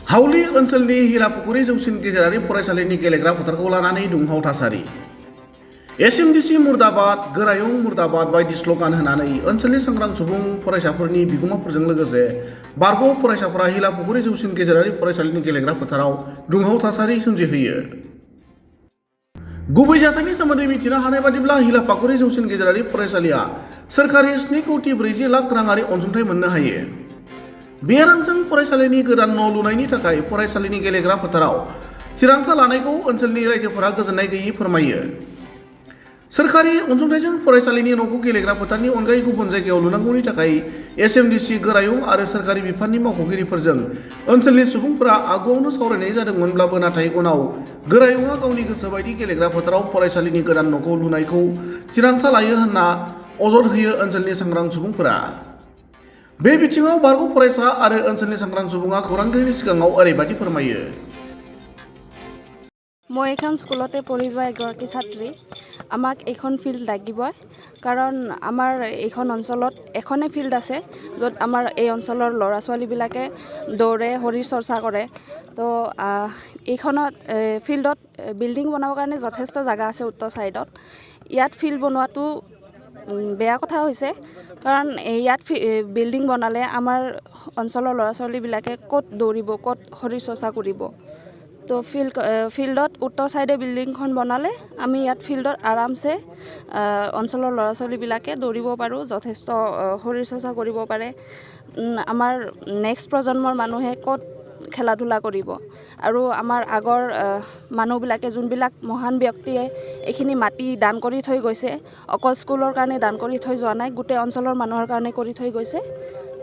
हावलि ओनसोलनि हिरापुखुरि जौसिन गेजेरारि फरायसालिनि गेलेग्रा फोथारखौ लानानै दुंहाव थासारि। एसएमडिसि मुर्दाबाद, गोरायुं मुर्दाबाद बायदि स्लगान होनानै ओनसोलनि सांग्रां सुबुं फरायसाफोरनि बिगोमाफोरजों लोगोसे बारग' फरायसाफोरा हिरापुखुरि जौसिन गेजेरारि फरायसालिनि गेलेग्रा फोथाराव दुंहाव थासारि सोमजिहोयो। गुबै जाथायनि सोमोन्दै मिथिनो हानाय बादिब्ला हिरापुखुरि जौसिन गेजेरारि फरायसालिया सोरखारि 7,40,00,000 राङारि अनसुंथाइ मोननो हायो। बे रांजों फरायसालिनि गोदान न' लुनायनि थाखाय फरायसालिनि गेलेग्रा फोथाराव थिरांथा लानायखौ ओनसोलनि रायजोफोरा गोजोननाय गैयै फोरमायो। सोरखारि अनसुंथाइजों फरायसालिनि न'खौ गेलेग्रा फोथारनि अनगायै गुबुन जायगायाव लुनांगौनि थाखाय एसएमडिसि, गोरायुं आरो सोरखारि बिफाननि मावख'गिरिफोरजों ओनसोलनि सुबुंफोरा आगुआवनो सावरायनाय जादोंमोनब्लाबो नाथाय उनाव गोरायुंआ गावनि गोसो बायदि गेलेग्रा फोथाराव फरायसालिनि गोदान न'खौ लुनायखौ थिरांथा लायो होनना अजद होयो ओनसोलनि सांग्रां सुबुंफोरा। बे बिथिङाव बारग' फरायसा आरो ओनसोलनि सांग्रां सुबुङा खौरांगिरिनि सिगाङाव ओरैबायदि फोरमायो। মই এখন স্কুলতে পঢ়ি যোৱা এগৰাকী ছাত্ৰী। আমাক এইখন ফিল্ড লাগিবই, কাৰণ আমাৰ এইখন অঞ্চলত এখনেই ফিল্ড আছে য'ত আমাৰ এই অঞ্চলৰ ল'ৰা ছোৱালীবিলাকে দৌৰে, শৰীৰ চৰ্চা কৰে। তো এইখনত ফিল্ডত বিল্ডিং বনাবৰ কাৰণে যথেষ্ট জাগা আছে উত্তৰ ছাইডত। ইয়াত ফিল্ড বনোৱাটো বেয়া কথা হৈছে, কাৰণ ইয়াত বিল্ডিং বনালে আমাৰ অঞ্চলৰ ল'ৰা ছোৱালীবিলাকে ক'ত দৌৰিব, ক'ত শৰীৰ চৰ্চা কৰিব। তো ফিল্ডত উত্তৰ ছাইডে বিল্ডিংখন বনালে আমি ইয়াত ফিল্ডত আৰামছে অঞ্চলৰ ল'ৰা ছোৱালীবিলাকে দৌৰিব পাৰোঁ, যথেষ্ট শৰীৰ চৰ্চা কৰিব পাৰে। আমাৰ নেক্সট প্ৰজন্মৰ মানুহে ক'ত খেলা ধূলা কৰিব, আৰু আমাৰ আগৰ মানুহবিলাকে যোনবিলাক মহান ব্যক্তিয়ে এইখিনি মাটি দান কৰি থৈ গৈছে, অকল স্কুলৰ কাৰণে দান কৰি থৈ যোৱা নাই, গোটেই অঞ্চলৰ মানুহৰ কাৰণে কৰি থৈ গৈছে।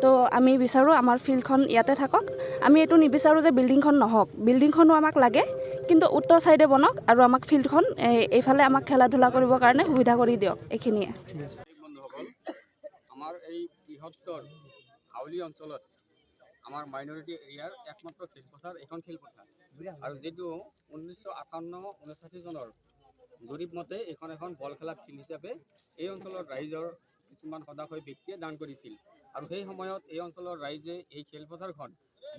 তো আমি বিচাৰোঁ আমাৰ ফিল্ডখন ইয়াতে থাকক। আমি এইটো নিবিচাৰোঁ যে বিল্ডিংখন নহওক, বিল্ডিংখনো আমাক লাগে, কিন্তু উত্তৰ ছাইডে বনক আৰু আমাক ফিল্ডখন এইফালে আমাক খেলা ধূলা কৰিবৰ কাৰণে সুবিধা কৰি দিয়ক। এইখিনিয়ে। বন্ধুসকল, আমাৰ এই বৃহত্তৰ হাউলি অঞ্চলত আমাৰ মাইনৰিটি এৰিয়াৰ একমাত্ৰ খেলপথাৰ এইখন খেলপথাৰ, আৰু যিটো 1958-59 চনৰ জৰীপ মতে এইখন এখন বল খেলা ফিল্ড হিচাপে এই অঞ্চলৰ ৰাইজৰ কিছুমান সদাশয় ব্যক্তিয়ে দান কৰিছিল। আৰু সেই সময়ত এই অঞ্চলৰ ৰাইজে এই খেলপথাৰখন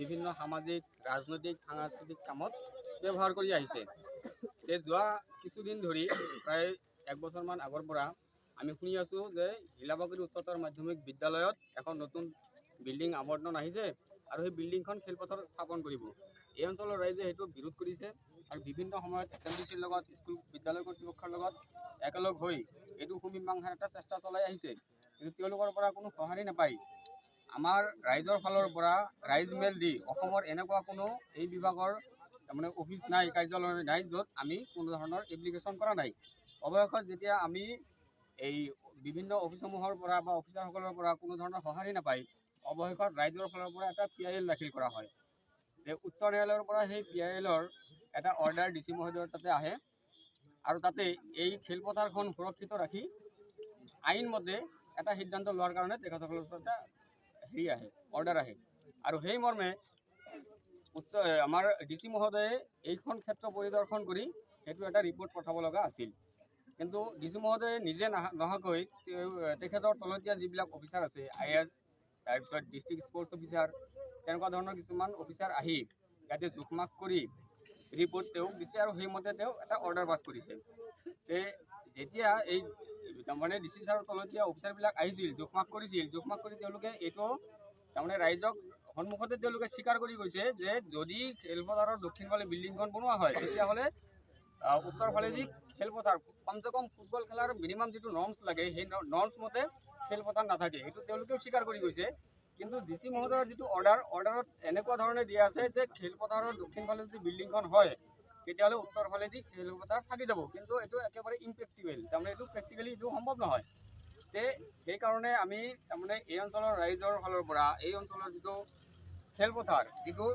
বিভিন্ন সামাজিক, ৰাজনৈতিক, সাংস্কৃতিক কামত ব্যৱহাৰ কৰি আহিছে। যোৱা কিছুদিন ধৰি প্ৰায় 1 বছৰমান আগৰ পৰা আমি শুনি আছোঁ যে হিলাবাগুৰি উচ্চতৰ মাধ্যমিক বিদ্যালয়ত এখন নতুন বিল্ডিং আৱৰ্তন আহিছে আৰু সেই বিল্ডিংখন খেলপথাৰত স্থাপন কৰিব। এই অঞ্চলৰ ৰাইজে সেইটো বিৰোধ কৰিছে আৰু বিভিন্ন সময়ত এছএমডিচিৰ লগত, স্কুল বিদ্যালয় কৰ্তৃপক্ষৰ লগত একেলগ হৈ এইটো সুমীমাংসাৰ এটা চেষ্টা চলাই আহিছে, কিন্তু তেওঁলোকৰ পৰা কোনো সঁহাৰি নাপায়। আমাৰ ৰাইজৰ ফালৰ পৰা ৰাইজ মেল দি অসমৰ এনেকুৱা কোনো এই বিভাগৰ তাৰমানে অফিচ নাই, কাৰ্যালয় নাই, য'ত আমি কোনো ধৰণৰ এপ্লিকেশ্যন কৰা নাই। অৱশেষত যেতিয়া আমি এই বিভিন্ন অফিচসমূহৰ পৰা বা অফিচাৰসকলৰ পৰা কোনো ধৰণৰ সঁহাৰি নাপায়, অৱশেষত ৰাইজৰ ফালৰ পৰা এটা PIL দাখিল কৰা হয়। উচ্চ ন্যায়ালয়ৰ পৰা সেই PILৰ এটা অৰ্ডাৰ DC মহোদয়ৰ তাতে আহে, আৰু তাতে এই খেলপথাৰখন সুৰক্ষিত ৰাখি আইনমতে এটা সিদ্ধান্ত লোৱাৰ কাৰণে তেখেতসকলৰ ওচৰত এটা অৰ্ডাৰ আহে। আৰু সেই মৰ্মে আমাৰ DC মহোদয়ে এইখন ক্ষেত্ৰ পৰিদৰ্শন কৰি সেইটো এটা ৰিপৰ্ট পঠাব লগা আছিল। কিন্তু DC মহোদয়ে নিজে নহাকৈ তেখেতৰ তলতীয়া যিবিলাক অফিচাৰ আছে, IS, তাৰপিছত ডিষ্ট্ৰিক্ট স্পৰ্টছ অফিচাৰ, তেনেকুৱা ধৰণৰ কিছুমান অফিচাৰ আহি ইয়াতে জোখমাখ কৰি ৰিপৰ্ট তেওঁক দিছে, আৰু সেইমতে তেওঁ এটা অৰ্ডাৰ পাছ কৰিছে। যেতিয়া এই তাৰমানে DC ছাৰৰ তলতীয়া অফিচাৰবিলাক আহিছিল, জোখমাখ কৰিছিল, জোখমাখ কৰি তেওঁলোকে এইটো তাৰমানে ৰাইজক সন্মুখতে তেওঁলোকে স্বীকাৰ কৰি গৈছে যে যদি খেলপথাৰৰ দক্ষিণফালে বিল্ডিংখন বনোৱা হয়, তেতিয়াহ'লে উত্তৰ ফালেদি খেলপথাৰ, কমচে কম ফুটবল খেলাৰ মিনিমাম যিটো নৰ্মছ লাগে, সেই নৰ্মছ মতে খেলপথাৰ নাথাকে, এইটো তেওঁলোকেও স্বীকাৰ কৰি গৈছে। কিন্তু DC মহোদয়ৰ যিটো অৰ্ডাৰত এনেকুৱা ধৰণে দিয়া আছে যে খেলপথাৰৰ দক্ষিণফালে যদি বিল্ডিংখন হয়, তেতিয়াহ'লে উত্তৰ ফালেদি খেলপথাৰ থাকি যাব। কিন্তু এইটো একেবাৰে ইম্প্ৰেক্টিকেল, তাৰমানে এইটো প্ৰেক্টিকেলি এইটো সম্ভৱ নহয়। সেইকাৰণে আমি তাৰমানে এই অঞ্চলৰ ৰাইজৰ ফালৰ পৰা এই অঞ্চলৰ যিটো খেলপথাৰ, যিটো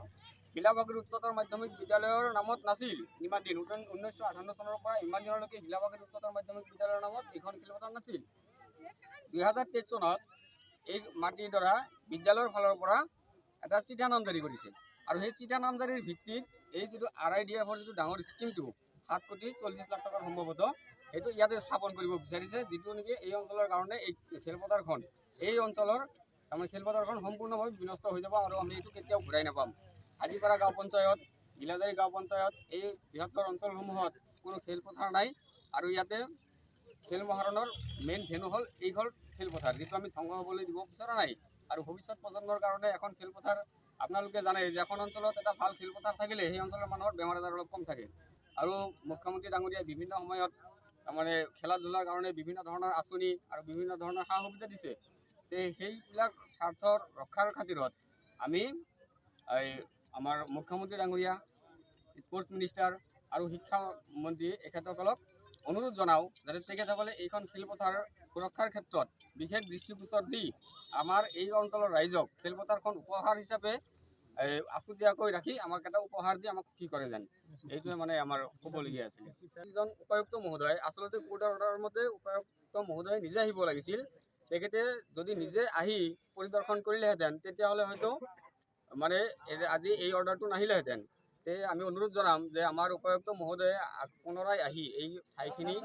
হিলাবাগুৰি উচ্চতৰ মাধ্যমিক বিদ্যালয়ৰ নামত নাছিল ইমান দিন, 1958 চনৰ পৰা ইমান দিনলৈকে হিলাবাগুৰি উচ্চতৰ মাধ্যমিক বিদ্যালয়ৰ নামত এইখন খেলপথাৰ নাছিল। 2023 চনত এই মাটিডৰা বিদ্যালয়ৰ ফালৰ পৰা এটা চিঠা নামজাৰি কৰিছে, আৰু সেই চিঠা নামজাৰিৰ ভিত্তিত এই যিটো RIDF-ৰ যিটো ডাঙৰ স্কিমটো 7,40,00,000 টকাৰ সম্ভৱত সেইটো ইয়াতে স্থাপন কৰিব বিচাৰিছে, যিটো নেকি এই অঞ্চলৰ কাৰণে এই খেলপথাৰখন, এই অঞ্চলৰ তাৰমানে খেলপথাৰখন সম্পূৰ্ণভাৱে বিনষ্ট হৈ যাব, আৰু আমি এইটো কেতিয়াও ঘূৰাই নাপাম। হাজিপাৰা গাঁও পঞ্চায়ত, গিলাজাৰী গাঁও পঞ্চায়ত এই বৃহত্তৰ অঞ্চলসমূহত কোনো খেলপথাৰ নাই আৰু ইয়াতে খেল মহাৰণৰ মেইন ভেনু হ'ল এইখন খেলপথাৰ, যিটো আমি ধ্বংস হ'বলৈ দিব বিচৰা নাই। আৰু ভৱিষ্যত প্ৰজন্মৰ কাৰণে এখন খেলপথাৰ আপোনালোকে জানে যে এখন অঞ্চলত এটা ভাল খেলপথাৰ থাকিলে সেই অঞ্চলৰ মানুহৰ বেমাৰ আজাৰ অলপ কম থাকে। আৰু মুখ্যমন্ত্ৰী ডাঙৰীয়াই বিভিন্ন সময়ত মানে খেলা ধূলাৰ কাৰণে বিভিন্ন ধৰণৰ আঁচনি আৰু বিভিন্ন ধৰণৰ সা সুবিধা দিছে। সেইবিলাক স্বাৰ্থৰ ৰক্ষাৰ খাতিৰত আমি আমাৰ মুখ্যমন্ত্ৰী ডাঙৰীয়া, স্পৰ্টছ মিনিষ্টাৰ আৰু শিক্ষামন্ত্ৰী এখেতসকলক অনুৰোধ জনাওঁ যাতে তেখেতসকলে এইখন খেলপথাৰ সুৰক্ষাৰ ক্ষেত্ৰত বিশেষ দৃষ্টিগোচৰ দি আমাৰ এই অঞ্চলৰ ৰাইজক খেলপথাৰখন উপহাৰ হিচাপে আছুতীয়াকৈ ৰাখি আমাক এটা উপহাৰ দি আমাক সুখী কৰে যেন, এইটোৱে মানে আমাৰ ক'বলগীয়া আছিলে। যিজন উপায়ুক্ত মহোদয়, আচলতে কোৰ্ট অৰ্ডাৰৰ মতে উপায়ুক্ত মহোদয় নিজে আহিব লাগিছিল। তেখেতে যদি নিজে আহি পৰিদৰ্শন কৰিলেহেঁতেন তেতিয়াহ'লে হয়তো মানে আজি এই অৰ্ডাৰটো নাহিলেহেঁতেন। আমি অনুৰোধ জনাম যে আমাৰ উপায়ুক্ত মহোদয়ে পুনৰাই আহি এই ঠাইখিনি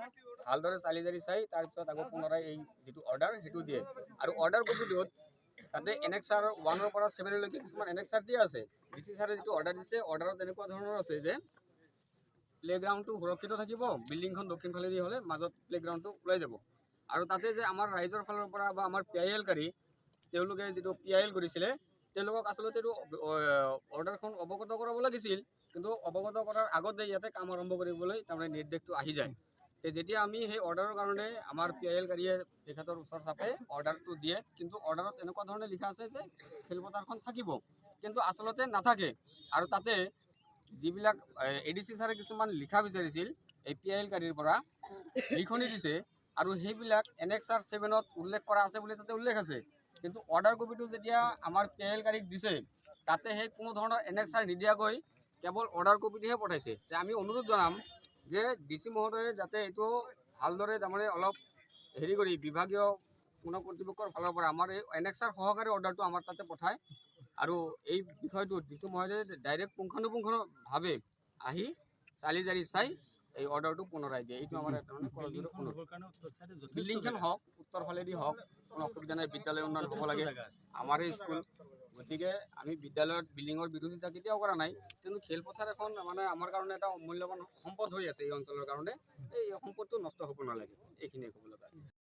ভালদৰে চালি জাৰি চাই তাৰপিছত আকৌ পুনৰাই এই যিটো অৰ্ডাৰ সেইটো দিয়ে। আৰু অৰ্ডাৰ কপিটোত তাতে এনেক্সাৰ 1 পৰা 7 কিছুমান এনেক্সাৰ দিয়া আছে। DC ছাৰে যিটো অৰ্ডাৰ দিছে, অৰ্ডাৰত এনেকুৱা ধৰণৰ আছে যে প্লেগ্ৰাউণ্ডটো সুৰক্ষিত থাকিব, বিল্ডিংখন দক্ষিণ ফালেদি হ'লে মাজত প্লেগ্ৰাউণ্ডটো ওলাই যাব। আৰু তাতে যে আমাৰ ৰাইজৰ ফালৰ পৰা বা আমাৰ PIL কাৰী তেওঁলোকে যিটো PIL কৰিছিলে তেওঁলোকক আচলতে এইটো অৰ্ডাৰখন অৱগত কৰাব লাগিছিল, কিন্তু অৱগত কৰাৰ আগতে ইয়াতে কাম আৰম্ভ কৰিবলৈ তাৰমানে নিৰ্দেশটো আহি যায়। যেতিয়া আমি সেই অৰ্ডাৰৰ কাৰণে আমাৰ PIL কাৰীয়ে তেখেতৰ ওচৰ চাপে অৰ্ডাৰটো দিয়ে, কিন্তু অৰ্ডাৰত এনেকুৱা ধৰণে লিখা আছে যে খেলপথাৰখন থাকিব, কিন্তু আচলতে নাথাকে। আৰু তাতে যিবিলাক ADC ছাৰে কিছুমান লিখা বিচাৰিছিল এই PIL কাৰীৰ পৰা লিখনি দিছে আৰু সেইবিলাক এনেক্সাৰ 7ত উল্লেখ কৰা আছে বুলি তাতে উল্লেখ আছে, কিন্তু অৰ্ডাৰ কপিটো যেতিয়া আমাৰ PIL কাৰীক দিছে তাতে সেই কোনো ধৰণৰ এনেক্সাৰ নিদিয়াকৈ কেৱল অৰ্ডাৰ কপিটোহে পঠাইছে। যে আমি অনুৰোধ জনাম যে DC মহোদয়ে যাতে এইটো ভালদৰে তাৰমানে অলপ হেৰি কৰি বিভাগীয় কোনো কৰ্তৃপক্ষৰ ফালৰ পৰা আমাৰ এই এনেক্সাৰ সহকাৰে অৰ্ডাৰটো আমাৰ তাতে পঠায় আৰু এই বিষয়টো DC মহোদয়ে ডাইৰেক্ট পুংখানুপুংখভাৱে আহি চালি জাৰি চাই এই অৰ্ডাৰটো পুনৰাই দিয়ে। এইটো আমাৰ তাৰমানে কলেজৰ অনুৰোধ। বিল্ডিংখন হওক, উত্তৰ ফালেদি হওক, কোনো অসুবিধা নাই। বিদ্যালয় উন্নয়ন হ'ব লাগে, আমাৰে স্কুল, গতিকে আমি বিদ্যালয়ত বিল্ডিঙৰ বিৰোধিতা কেতিয়াও কৰা নাই, কিন্তু খেলপথাৰ এখন মানে আমাৰ কাৰণে এটা মূল্যৱান সম্পদ হৈ আছে এই অঞ্চলৰ কাৰণে। এই সম্পদটো নষ্ট হ'ব নালাগে, এইখিনিয়ে ক'ব লগা আছে।